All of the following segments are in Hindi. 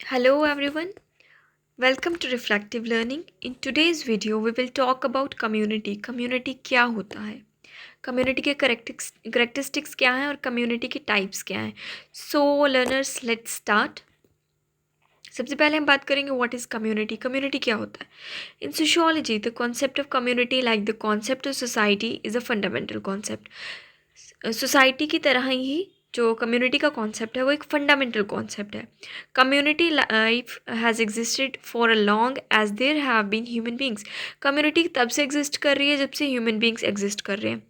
Hello everyone, welcome to Reflective Learning. In today's video, we will talk about community. Community क्या होता है? Community के characteristics क्या हैं और community के types क्या हैं? So learners, let's start. सबसे पहले हम बात करेंगे what is community. Community क्या होता है? In sociology, the concept of community, like the concept of society, is a fundamental concept. Society की तरह ही जो कम्युनिटी का कॉन्सेप्ट है वो एक फंडामेंटल कॉन्सेप्ट है. Community life has existed for a long as there have been human beings. Community तब से एग्जिस्ट कर रही है जब से ह्यूमन बींग्स एग्जिस्ट कर रहे हैं.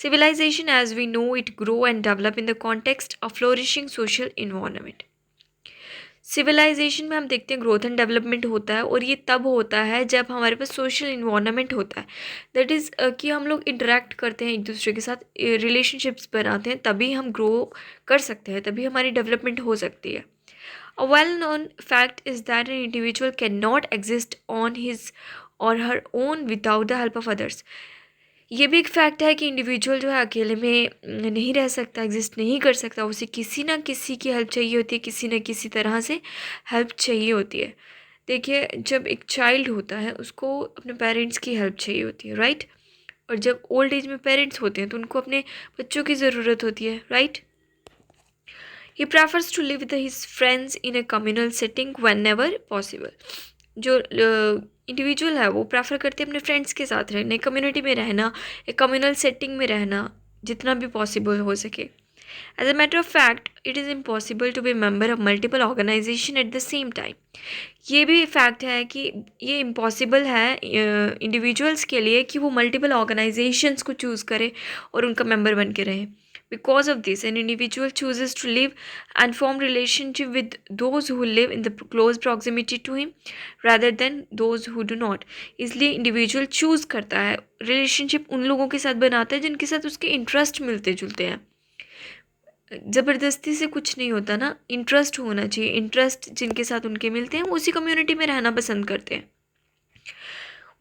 Civilisation as we know it grow and develop in the context of flourishing social environment. Civilisation में हम देखते हैं ग्रोथ एंड डेवलपमेंट होता है और ये तब होता है जब हमारे पास सोशल इन्वायरमेंट होता है. दैट इज़ कि हम लोग इंटरेक्ट करते हैं एक दूसरे के साथ, रिलेशनशिप्स बनाते हैं, तभी हम ग्रो कर सकते हैं, तभी हमारी डेवलपमेंट हो सकती है. A well known fact is that an individual can not exist on his or her own without the help of others. ये भी एक फैक्ट है कि इंडिविजुअल जो है अकेले में नहीं रह सकता, एग्जिस्ट नहीं कर सकता. उसे किसी ना किसी की हेल्प चाहिए होती है, किसी न किसी तरह से हेल्प चाहिए होती है. देखिए, जब एक चाइल्ड होता है उसको अपने पेरेंट्स की हेल्प चाहिए होती है, राइट. और जब ओल्ड एज में पेरेंट्स होते हैं तो उनको अपने बच्चों की ज़रूरत होती है, right. He prefers to live with his friends in a communal setting whenever possible. जो इंडिविजुअल है वो प्रेफर करते हैं अपने फ्रेंड्स के साथ रहने, कम्युनिटी में रहना, एक कम्युनल सेटिंग में रहना जितना भी पॉसिबल हो सके. As a matter of fact it is impossible to be member of multiple organisation at the same time. ये भी फैक्ट है कि ये इम्पॉसिबल है इंडिविजुअल्स के लिए कि वो मल्टीपल ऑर्गेनाइजेशंस को चूज़ करें और उनका मेंबर बन के रहें. Because of this, an individual chooses to live and form relationship with those who live in the close proximity to him rather than those who do not. इसलिए इंडिविजुअल चूज़ करता है, रिलेशनशिप उन लोगों के साथ बनाता है जिनके साथ उसके इंटरेस्ट मिलते जुलते हैं. ज़बरदस्ती से कुछ नहीं होता ना, इंटरेस्ट होना चाहिए. इंटरेस्ट जिनके साथ उनके मिलते हैं वो उसी कम्युनिटी में रहना पसंद करते हैं.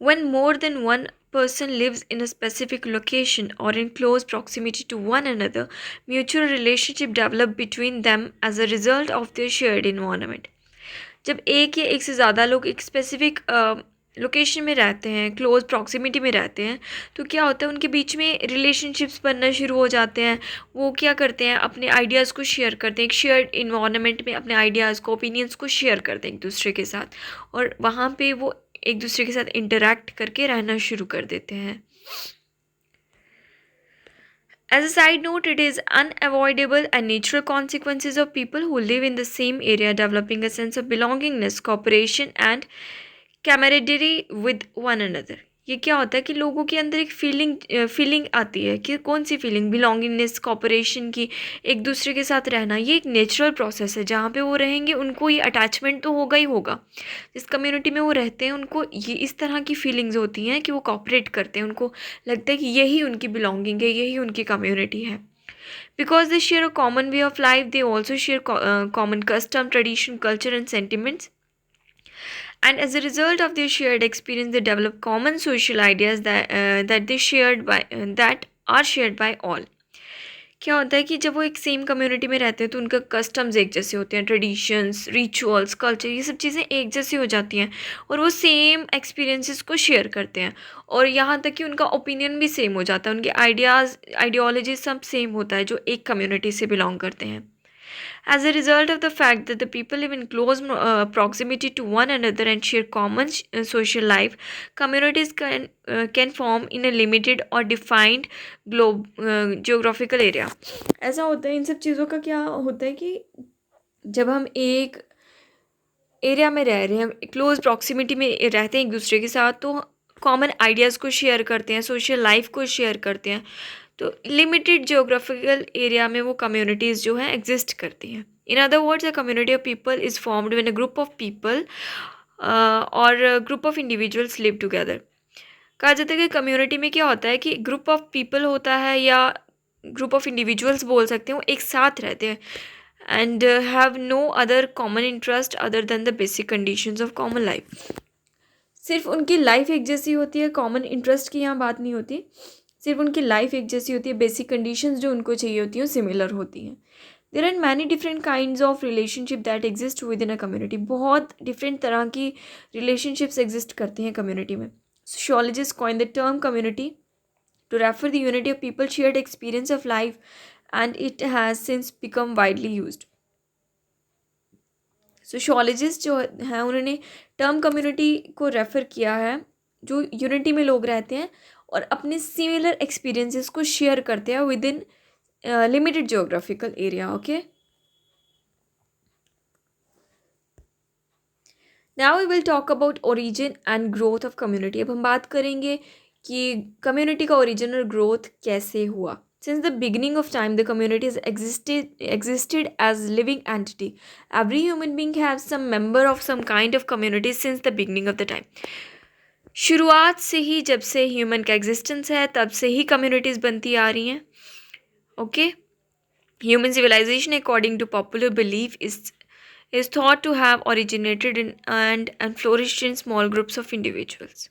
When more than one person lives in a specific location or in close proximity to one another, mutual relationship develop between them as a result of their shared environment. जब एक या एक से ज़्यादा लोग एक स्पेसिफिक लोकेशन में रहते हैं, क्लोज प्रॉक्सिमिटी में रहते हैं, तो क्या होता है उनके बीच में रिलेशनशिप्स बनना शुरू हो जाते हैं. वो क्या करते हैं, अपने आइडियाज़ को शेयर करते हैं, एक शेयर्ड इन्वायरमेंट में अपने आइडियाज़ को, ओपिनियंस को शेयर करते हैं एक दूसरे के साथ, और वहाँ पे वो एक दूसरे के साथ इंटरैक्ट करके रहना शुरू कर देते हैं. As a side note, it is unavoidable and natural consequences of people who live in the same area developing a sense of belongingness, cooperation and camaraderie with one another. ये क्या होता है कि लोगों के अंदर एक फीलिंग आती है कि कौन सी फीलिंग, बिलोंगिंगनेस, कॉपरेशन की, एक दूसरे के साथ रहना. ये एक नेचुरल प्रोसेस है. जहाँ पे वो रहेंगे उनको ये अटैचमेंट तो होगा ही होगा. जिस कम्युनिटी में वो रहते हैं उनको ये इस तरह की फीलिंग्स होती हैं कि वो कॉपरेट करते हैं, उनको लगता है कि यही उनकी बिलोंगिंग है, यही उनकी कम्युनिटी है. Because they share a common way of life, they also share common custom, tradition, culture and sentiments. And as a result of their shared experience, they develop common social ideas that are shared by all. क्या होता है कि जब वो एक सेम कम्युनिटी में रहते हैं तो उनका कस्टम्स एक जैसे होते हैं, ट्रेडिशंस, रिचुअल्स, कल्चर, ये सब चीज़ें एक जैसी हो जाती हैं और वो सेम एक्सपीरियंसेस को शेयर करते हैं. और यहाँ तक कि उनका ओपिनियन भी सेम हो जाता है, उनके आइडियाज़, आइडियोलॉजी सब सेम होता है जो एक कम्युनिटी से बिलोंग करते हैं. As a result of the fact that the people live in close proximity to one another and share common social life, communities can form in a limited or defined geographical area. ऐसा होता है, इन सब चीज़ों का क्या होता है कि जब हम एक एरिया में रह रहे हैं, क्लोज प्रॉक्सिमिटी में रहते हैं एक दूसरे के साथ, तो कॉमन आइडियाज़ को शेयर करते हैं, सोशल लाइफ को शेयर करते हैं, तो लिमिटेड जियोग्राफिकल एरिया में वो कम्युनिटीज़ जो हैं एग्जिस्ट करती हैं. In other words, a community of people is formed when a group of people or group of individuals live together. कहा जाता है कि कम्युनिटी में क्या होता है कि ग्रुप ऑफ पीपल होता है या ग्रुप ऑफ इंडिविजुअल्स बोल सकते हैं, वो एक साथ रहते हैं and have no other common interest other than the basic conditions of common life. सिर्फ उनकी लाइफ एक जैसी होती है, कॉमन इंटरेस्ट की यहाँ बात नहीं होती. सिर्फ उनकी लाइफ एक जैसी होती है, बेसिक कंडीशंस जो उनको चाहिए होती हैं सिमिलर होती हैं. There are many different kinds of relationship that exist within a community. बहुत डिफरेंट तरह की रिलेशनशिप्स एग्जिस्ट करती हैं कम्युनिटी में. Sociologist coin the term community to refer the unity of people shared experience of life, and it has since become widely used. Sociologist जो हैं उन्होंने टर्म कम्युनिटी को रेफ़र किया है जो यूनिटी में लोग रहते हैं और अपने सिमिलर एक्सपीरियंसेस को शेयर करते हैं within limited geographical area. Okay, now we will talk about origin and growth of community. अब हम बात करेंगे कि कम्युनिटी का ओरिजिन और ग्रोथ कैसे हुआ. Since the beginning of time, the community has existed as living entity. Every human being has some member of some kind of community since the beginning of the time. शुरुआत से ही, जब से ह्यूमन का एग्जिस्टेंस है तब से ही कम्युनिटीज़ बनती आ रही हैं. Okay, human civilization according to popular belief is thought to have originated in and flourished in small groups of individuals.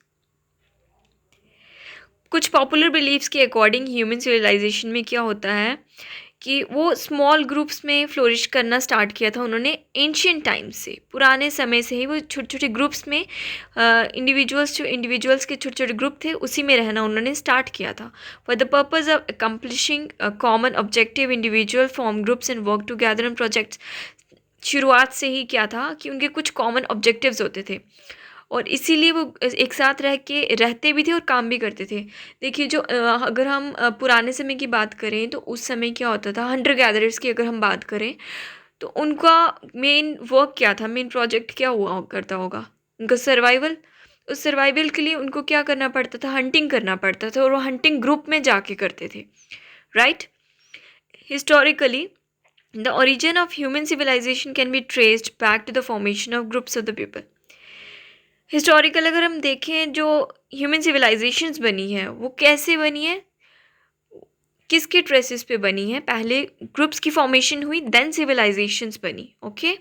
कुछ पॉपुलर बिलीव्स के अकॉर्डिंग ह्यूमन सिविलाइजेशन में क्या होता है कि वो स्मॉल ग्रुप्स में फ्लोरिश करना स्टार्ट किया था उन्होंने एंशियंट टाइम से. पुराने समय से ही वो छोटे छोटे ग्रुप्स में इंडिविजुअल्स के छोटे छोटे ग्रुप थे उसी में रहना उन्होंने स्टार्ट किया था. For the purpose of accomplishing common objective individual form groups and work together in projects. शुरुआत से ही क्या था कि उनके कुछ कॉमन ऑब्जेक्टिव्स होते थे और इसीलिए वो एक साथ रहते भी थे और काम भी करते थे. देखिए जो अगर हम पुराने समय की बात करें तो उस समय क्या होता था, हंटर गैदरर्स की अगर हम बात करें तो उनका मेन वर्क क्या था, मेन प्रोजेक्ट क्या हुआ करता होगा, उनका सर्वाइवल. उस सर्वाइवल के लिए उनको क्या करना पड़ता था, हंटिंग करना पड़ता था और वो हंटिंग ग्रुप में जाके करते थे. Right, historically the origin of human civilization can be traced back to the formation of groups of the people. Historical अगर हम देखें जो ह्यूमन सिविलाइजेशंस बनी है वो कैसे बनी है, किसके ट्रेसेस पे बनी है, पहले ग्रुप्स की फॉर्मेशन हुई देन सिविलाइजेशंस बनी. Okay,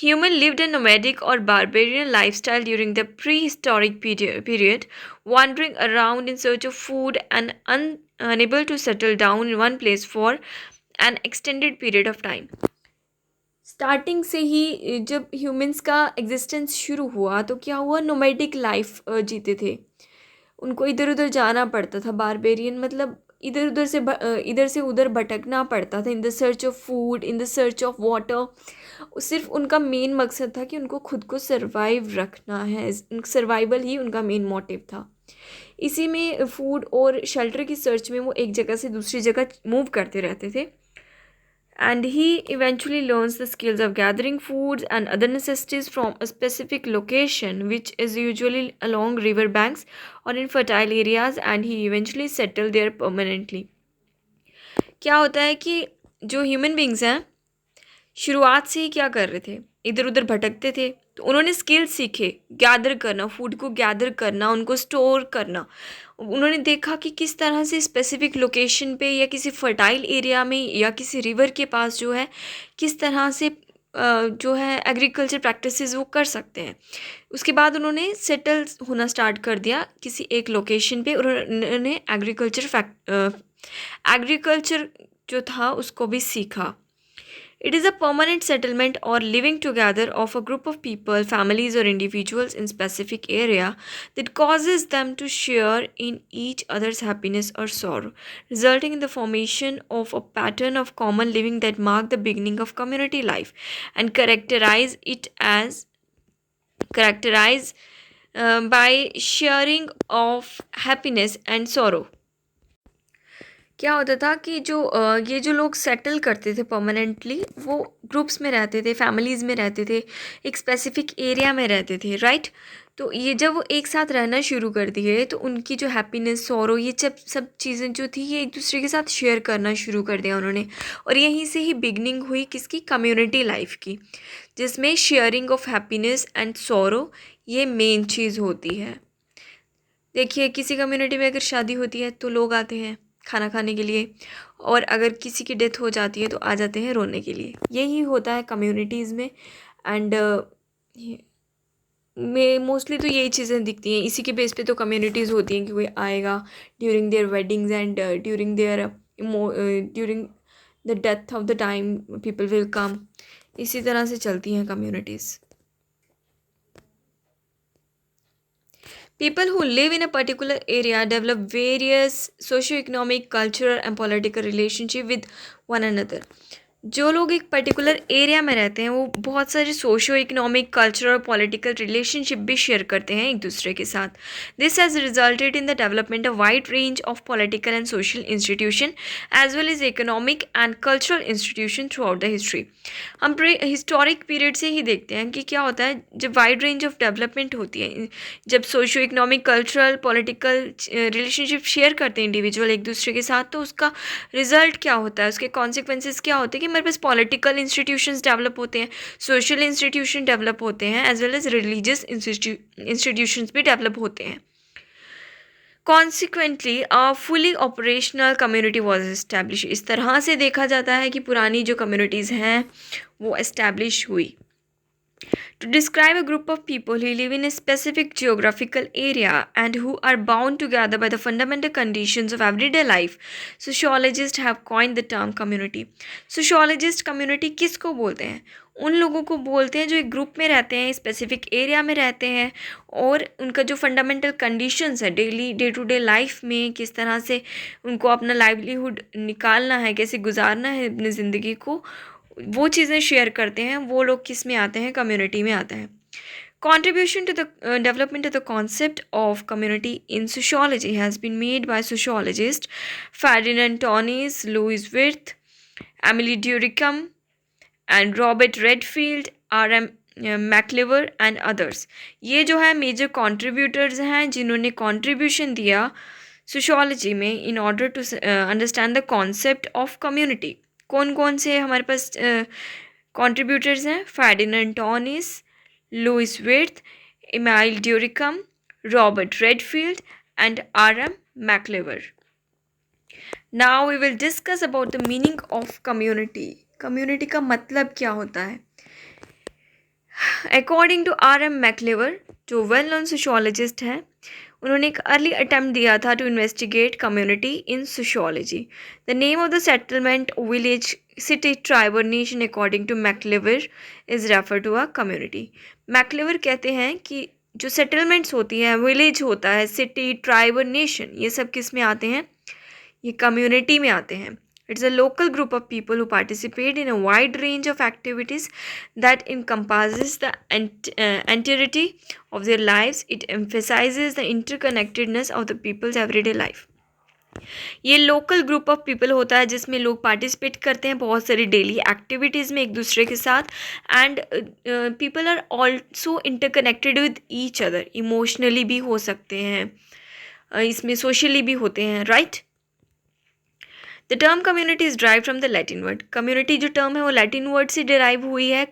human lived a nomadic or barbarian lifestyle during the pre historic period, wandering around in search of food and unable to settle down in one place for an extended period of time. Starting से ही जब ह्यूमंस का एग्जिस्टेंस शुरू हुआ तो क्या हुआ, नोमैडिक लाइफ जीते थे. उनको इधर उधर जाना पड़ता था. बारबेरियन मतलब इधर से उधर भटकना पड़ता था. In the search of food, in the search of water. सिर्फ उनका मेन मकसद था कि उनको खुद को सर्वाइव रखना है. सर्वाइवल ही उनका मेन मोटिव था. इसी में फूड और शेल्टर की सर्च में वो एक जगह से दूसरी जगह मूव करते रहते थे. And he eventually learns the skills of gathering foods and other necessities from a specific location, which is usually along river banks or in fertile areas, and he eventually settled there permanently. क्या होता है कि जो ह्यूमन बींग्स हैं शुरुआत से ही क्या कर रहे थे, इधर उधर भटकते थे. तो उन्होंने स्किल्स सीखे, गैदर करना, फूड को गैदर करना, उनको स्टोर करना. उन्होंने देखा कि किस तरह से स्पेसिफिक लोकेशन पे या किसी फर्टाइल एरिया में या किसी रिवर के पास जो है किस तरह से जो है एग्रीकल्चर प्रैक्टिसेस वो कर सकते हैं. उसके बाद उन्होंने सेटल होना स्टार्ट कर दिया किसी एक लोकेशन पे. उन्होंने एग्रीकल्चर जो था उसको भी सीखा. It is a permanent settlement or living together of a group of people, families, or individuals in specific area that causes them to share in each other's happiness or sorrow, resulting in the formation of a pattern of common living that mark the beginning of community life and characterize by sharing of happiness and sorrow. क्या होता था कि जो ये जो लोग सेटल करते थे परमानेंटली वो ग्रुप्स में रहते थे, फैमिलीज़ में रहते थे, एक स्पेसिफिक एरिया में रहते थे. राइट, तो ये जब वो एक साथ रहना शुरू कर दिए तो उनकी जो हैप्पीनेस, सौरो, ये सब चीज़ें जो थी ये एक दूसरे के साथ शेयर करना शुरू कर दिया उन्होंने. और यहीं से ही बिगनिंग हुई किसकी, कम्युनिटी लाइफ की, जिसमें sharing of happiness and sorrow ये मेन चीज़ होती है. देखिए किसी कम्युनिटी में अगर शादी होती है तो लोग आते हैं खाना खाने के लिए, और अगर किसी की डेथ हो जाती है तो आ जाते हैं रोने के लिए. यही होता है कम्युनिटीज़ में. एंड में मोस्टली तो यही चीज़ें दिखती हैं. इसी के बेस पे तो कम्युनिटीज़ होती हैं कि कोई आएगा during their weddings and during the death of the time people will come. इसी तरह से चलती हैं communities. People who live in a particular area develop various socio-economic, cultural and political relationship with one another. जो लोग एक पर्टिकुलर एरिया में रहते हैं वो बहुत सारे सोशो इकोनॉमिक कल्चरल और पॉलिटिकल रिलेशनशिप भी शेयर करते हैं एक दूसरे के साथ। This has resulted in the development of wide range of political and social institution as well as economic and cultural institution throughout the history. हम हिस्टोरिक पीरियड से ही देखते हैं कि क्या होता है जब वाइड रेंज ऑफ डेवलपमेंट होती है, जब socio economic cultural political relationship share करते हैं इंडिविजुअल एक दूसरे के साथ, तो उसका रिजल्ट क्या होता है, उसके कॉन्सिक्वेंसेस क्या होते हैं कि हमारे पास पॉलिटिकल इंस्टीट्यूशंस डेवलप होते हैं, सोशल इंस्टीट्यूशन डेवलप होते हैं, as well as religious institutions भी डेवलप होते हैं। Consequently a fully operational community was establish. इस तरह से देखा जाता है कि पुरानी जो कम्युनिटीज़ हैं वो इस्टेब्लिश हुई। To describe a group of people who live in a specific geographical area and who are bound together by the fundamental conditions of everyday life, sociologists have coined the term community. Sociologist community किसको बोलते हैं? उन लोगों को बोलते हैं जो एक ग्रुप में रहते हैं, स्पेसिफिक एरिया में रहते हैं और उनका जो फंडामेंटल कंडीशंस है डे टू डे लाइफ में, किस तरह से उनको अपना लाइवलीहुड निकालना है, कैसे गुजारना है अपनी ज़िंदगी को, वो चीज़ें शेयर करते हैं। वो लोग किस में आते हैं? कम्युनिटी में आते हैं। Contribution to the development of the concept of community in sociology has been made by sociologists Ferdinand Tonnes, Louis Wirth, Emily Durkheim, and Robert Redfield, R.M. McLever and others. ये जो है मेजर कॉन्ट्रीब्यूटर्स हैं जिन्होंने कॉन्ट्रीब्यूशन दिया सोशोलॉजी में in order to understand the concept of community. कौन कौन से हमारे पास कॉन्ट्रीब्यूटर्स हैं? Ferdinand Tonnies, Louis Wirth, Emile Durkheim, Robert Redfield and R.M. MacIver. Now we will discuss about the meaning of community. Community का मतलब क्या होता है? According to R.M. मैक्लेवर, जो वेल नोन सोशोलॉजिस्ट हैं, उन्होंने एक अर्ली अटैम्प्ट दिया था to investigate community in sociology. The name of the settlement, village, city, tribe or nation according to MacIver is refer to a community. MacIver कहते हैं कि जो सेटलमेंट्स होती हैं, विलेज होता है, सिटी, ट्राइब और नेशन, ये सब किस में आते हैं? ये कम्युनिटी में आते हैं। It's a local group of people who participate in a wide range of activities that encompasses the entirety of their lives. It emphasizes the interconnectedness of the people's everyday life. ये लोकल ग्रुप ऑफ पीपल होता है जिसमें लोग पार्टिसिपेट करते हैं बहुत सारी डेली एक्टिविटीज़ में एक दूसरे के साथ, and people are also interconnected with each other. Emotionally भी हो सकते हैं, इसमें सोशली भी होते हैं, right? The term community is drive from the Latin word. Community जो टर्म है वो लैटिन वर्ड से डिराइव हुई है,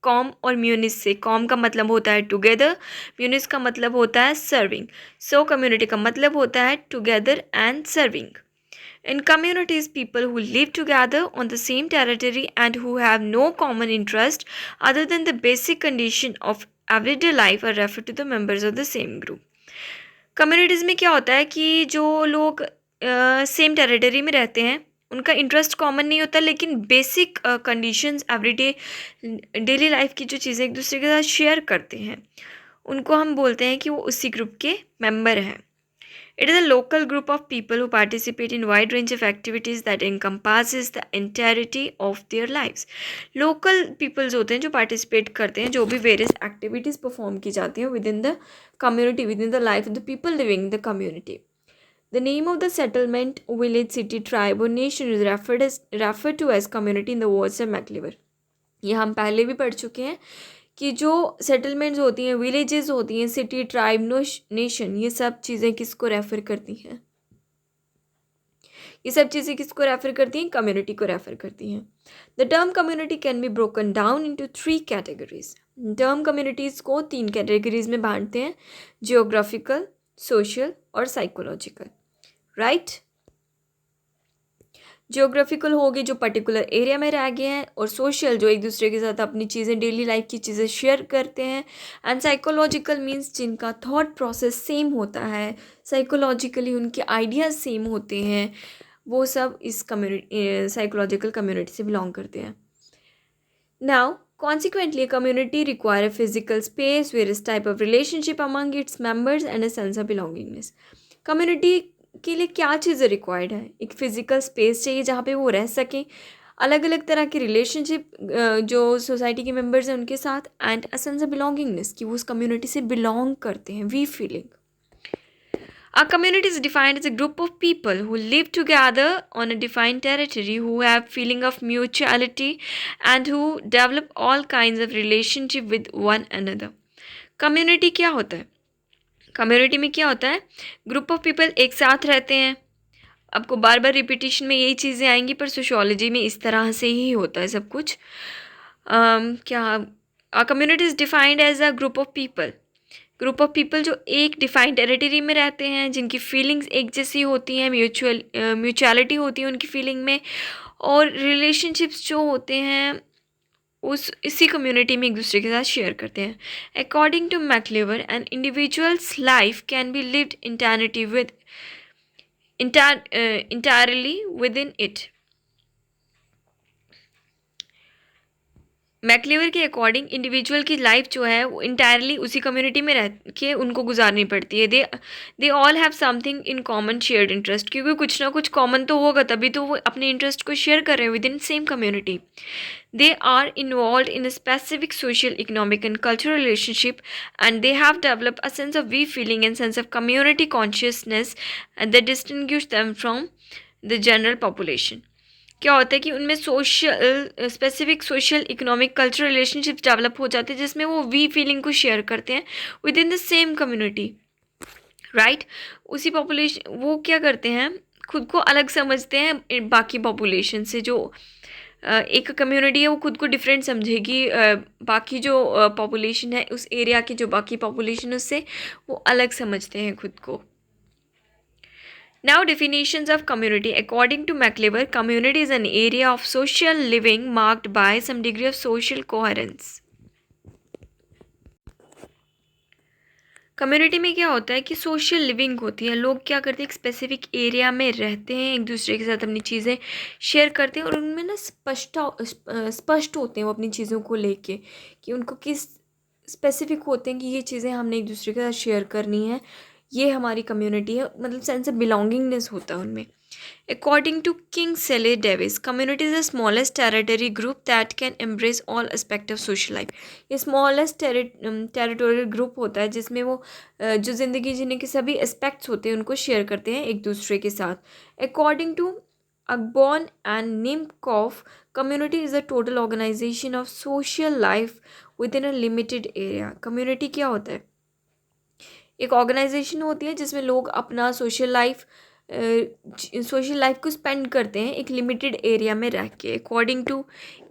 कॉम और म्यूनिस से। कॉम का मतलब होता है टुगेदर, म्यूनिस का मतलब होता है सर्विंग। सो कम्युनिटी का मतलब होता है together and serving. In communities, people who live together on the same territory and who have no common interest other than the basic condition of everyday life are referred to the members of the same group. Communities में क्या होता है कि जो लोग सेम टेरिटरी में रहते हैं, उनका इंटरेस्ट कॉमन नहीं होता, लेकिन basic conditions everyday daily life की जो चीज़ें एक दूसरे के साथ शेयर करते हैं, उनको हम बोलते हैं कि वो उसी ग्रुप के मेंबर हैं। It is a local group of people who participate in wide range of activities that encompasses the entirety of their lives. Local peoples होते हैं जो participate करते हैं, जो भी various activities perform की जाती हैं within the community, within the life of the people living in the community. The name of the settlement, village, city, tribe or nation is referred to as community in the words of McLever. ये हम पहले भी पढ़ चुके हैं कि जो सेटलमेंट्स होती हैं, विलेजेस होती हैं, सिटी, ट्राइब, नेशन, ये सब चीज़ें किसको रेफ़र करती हैं? ये सब चीज़ें किसको रेफ़र करती हैं? कम्युनिटी को रेफ़र करती हैं। The term community can be broken down into 3 categories. Term communities को 3 कैटेगरीज में बांटते हैं, जियोग्राफिकल, सोशल और साइकोलॉजिकल, राइट? जियोग्राफिकल हो गए जो पर्टिकुलर एरिया में रह गए हैं, और सोशल जो एक दूसरे के साथ अपनी चीज़ें, डेली लाइफ की चीज़ें शेयर करते हैं, एंड साइकोलॉजिकल मीन्स जिनका थॉट प्रोसेस सेम होता है, साइकोलॉजिकली उनके आइडियाज़ सेम होते हैं, वो सब इस कम्युनिटी साइकोलॉजिकल कम्युनिटी से बिलोंग करते हैं. Now, consequently, a community requires a physical space, various type of relationship among its members and a sense of belongingness. Community के लिए क्या चीज़ें रिक्वायर्ड है? एक फिजिकल स्पेस चाहिए जहाँ पे वो रह सकें, अलग अलग तरह के रिलेशनशिप जो सोसाइटी के मेंबर्स हैं उनके साथ, and a sense of belongingness कि वो उस कम्युनिटी से बिलोंग करते हैं, we feeling. A community is defined as a group of people who live together on a defined territory, who have feeling of mutuality and who develop all kinds of relationship with one another. Community क्या होता है? Community में क्या होता है? Group of people एक साथ रहते हैं. आपको बार बार रिपीटिशन में यही चीज़ें आएंगी, पर सोशियोलॉजी में इस तरह से ही होता है सब कुछ. क्या A community is defined as a group of people. Group of people जो एक डिफाइंड टेरिटरी में रहते हैं, जिनकी फीलिंग्स एक जैसी होती हैं, म्यूचुअलिटी होती है उनकी फीलिंग में, और रिलेशनशिप्स जो होते हैं उस इसी कम्युनिटी में एक दूसरे के साथ शेयर करते हैं. According to MacIver, an individual's life can be lived entirely with in it. MacIver के अकॉर्डिंग इंडिविजुअल की लाइफ जो है वो इंटायरली उसी कम्युनिटी में रह के उनको गुजारनी पड़ती है. They all have something in common shared interest, क्योंकि कुछ ना कुछ कॉमन तो होगा, तभी तो वो अपने इंटरेस्ट को शेयर कर रहे हैं within same community. They are involve in a specific social, economic and cultural relationship, and they have develop a sense of we feeling and sense of community consciousness that distinguish them from the general population. क्या होता है कि उनमें social, specific social, economic, cultural relationships develop हो जाते हैं जिसमें वो वी फीलिंग को शेयर करते हैं with in the same community, right. उसी पॉपुलेशन, वो क्या करते हैं, खुद को अलग समझते हैं बाकी पॉपुलेशन से. जो एक कम्युनिटी है वो खुद को डिफरेंट समझेगी बाकी जो पॉपुलेशन है उस एरिया की, जो बाकी पॉपुलेशन उससे वो अलग समझते हैं खुद को. Now, definitions of community. According to McLever, community is an area of social living marked by some degree of social coherence. Community में क्या होता है कि सोशल लिविंग होती है. लोग क्या करते हैं, एक स्पेसिफिक एरिया में रहते हैं, एक दूसरे के साथ अपनी चीज़ें शेयर करते हैं, और उनमें ना स्पष्ट होते हैं वो अपनी चीज़ों को लेके कि उनको किस स्पेसिफिक होते हैं कि ये चीज़ें हमने एक दूसरे के साथ शेयर करनी है, ये हमारी कम्युनिटी है, मतलब सेंस ऑफ बिलोंगिंगनेस होता है उनमें. According to Kingsley Davis, community is the smallest territory group that can embrace all aspects of social life. ये smallest territorial group होता है जिसमें वो जो ज़िंदगी जीने के सभी एस्पेक्ट्स होते हैं उनको शेयर करते हैं एक दूसरे के साथ. According to Agbon and Nimkov, community is a total organization of social life within a limited area. Community क्या होता है, एक ऑर्गेनाइजेशन होती है जिसमें लोग अपना सोशल लाइफ को स्पेंड करते हैं एक लिमिटेड एरिया में रह के. According to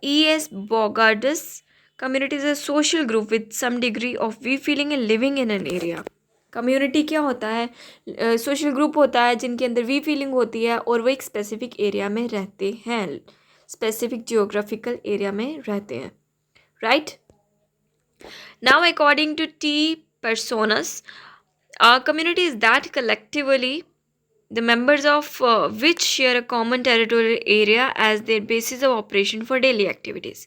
E.S. Bogardus, community is a social group with some degree of we feeling and living in an area. Community क्या होता है, सोशल ग्रुप होता है जिनके अंदर वी फीलिंग होती है और वो एक स्पेसिफिक एरिया में रहते हैं, स्पेसिफिक जियोग्राफिकल एरिया में रहते हैं, right. Now according to T. Personas, a community is that collectively the members of which share a common territorial area as their basis of operation for daily activities.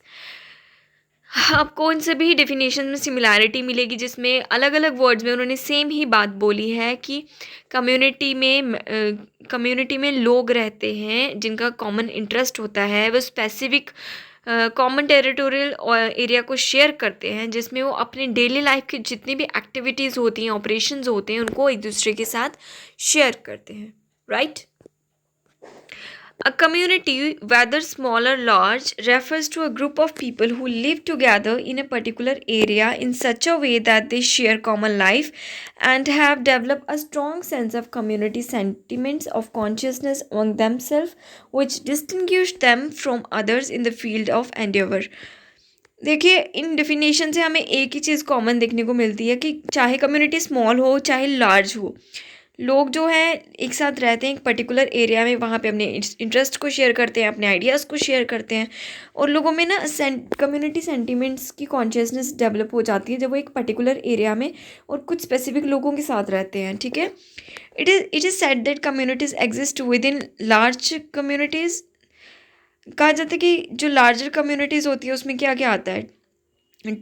आपको उन सभी डेफिनेशन में सिमिलैरिटी मिलेगी जिसमें अलग अलग वर्ड्स में उन्होंने सेम ही बात बोली है कि कम्युनिटी में लोग रहते हैं जिनका कॉमन इंटरेस्ट होता है, वो स्पेसिफिक कॉमन टेरिटोरियल एरिया को शेयर करते हैं जिसमें वो अपने डेली लाइफ की जितनी भी एक्टिविटीज़ होती हैं, ऑपरेशंस होते हैं, उनको एक दूसरे के साथ शेयर करते हैं, right. A community, whether small or large, refers to a group of people who live together in a particular area in such a way that they share common life and have developed a strong sense of community sentiments of consciousness among themselves, which distinguish them from others in the field of endeavor. देखिए, इन डेफिनेशन से हमें एक ही चीज़ कॉमन देखने को मिलती है कि चाहे कम्युनिटी स्मॉल हो चाहे लार्ज हो, लोग जो है एक साथ रहते हैं एक पर्टिकुलर एरिया में, वहाँ पे अपने इंटरेस्ट को शेयर करते हैं, अपने आइडियाज़ को शेयर करते हैं, और लोगों में ना कम्युनिटी सेंटिमेंट्स की कॉन्शियसनेस डेवलप हो जाती है जब वो एक पर्टिकुलर एरिया में और कुछ स्पेसिफिक लोगों के साथ रहते हैं, ठीक है। It is said that communities exist with in large communities. कहा जाता है कि जो लार्जर कम्युनिटीज़ होती है उसमें क्या क्या आता है,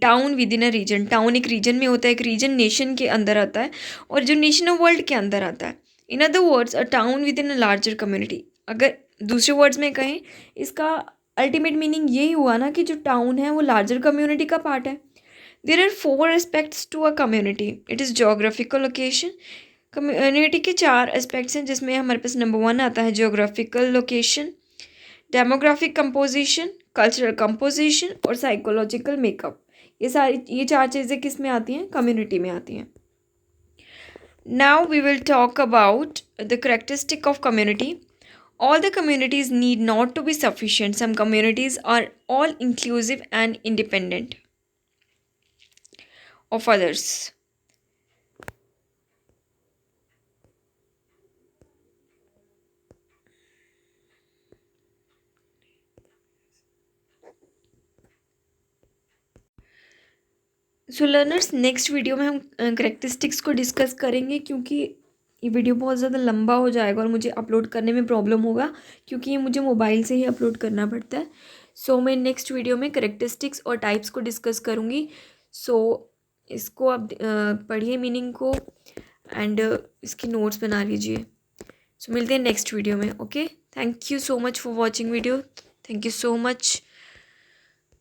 town within a region, town एक रीजन में होता है, एक रीजन नेशन के अंदर आता है, और जो नेशन ऑफ वर्ल्ड के अंदर आता है। इन other words a town within a larger community. अगर दूसरे वर्ड्स में कहें, इसका अल्टीमेट मीनिंग यही हुआ ना कि जो टाउन है वो लार्जर कम्युनिटी का पार्ट है। There are four aspects to a community. It is geographical location. Community के चार एस्पेक्ट्स हैं, जिसमें हमारे पास नंबर वन आता है geographical location, demographic composition, cultural composition और साइकोलॉजिकल मेकअप। ये चार चीज़ें किस में आती हैं, कम्युनिटी में आती हैं। Now we will talk about the characteristic of community. All the communities need not to be sufficient. Some communities are all inclusive and independent of others. So learners, next video में हम करेक्टरिस्टिक्स को डिस्कस करेंगे, क्योंकि ये वीडियो बहुत ज़्यादा लंबा हो जाएगा और मुझे अपलोड करने में प्रॉब्लम होगा, क्योंकि ये मुझे मोबाइल से ही अपलोड करना पड़ता है। सो मैं नेक्स्ट वीडियो में करेक्टरिस्टिक्स और टाइप्स को डिस्कस करूँगी। सो इसको आप पढ़िए मीनिंग को, एंड इसकी नोट्स बना लीजिए। सो मिलते हैं नेक्स्ट वीडियो में। Okay, thank you so much for watching video. Thank you so much.